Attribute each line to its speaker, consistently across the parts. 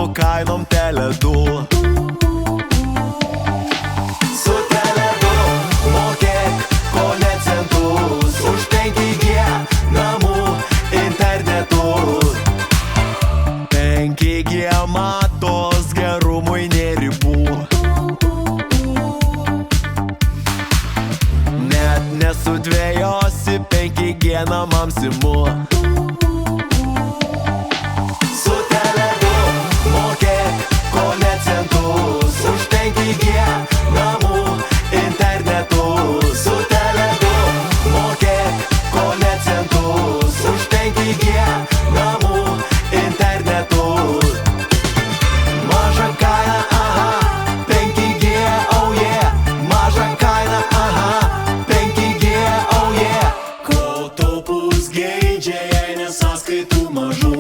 Speaker 1: kainom Tele2. Su Tele2 mokėk kone centus už 5G namų internetu. 5G matos gerumui nė ribų. Net nesudvėjosi 5G namams imu. Su Tele2 mokėk kone centus už 5G namų internetu. Su Tele2 mokėk kone centus už 5G namų internetu. Maža kaina, aha, 5G, oh yeah. Maža kaina, aha, 5G, oh yeah. Kol taupus geidžia, jei nesąskaitų mažų.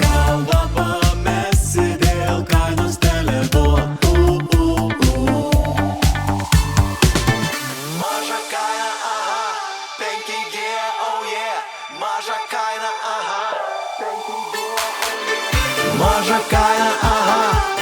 Speaker 1: Galvą pamesi dėl kainos Tele2. Maža kaina, aha, 5G, oh yeah. Maža kaina, aha, 5G, oh yeah. Maža kaina, aha.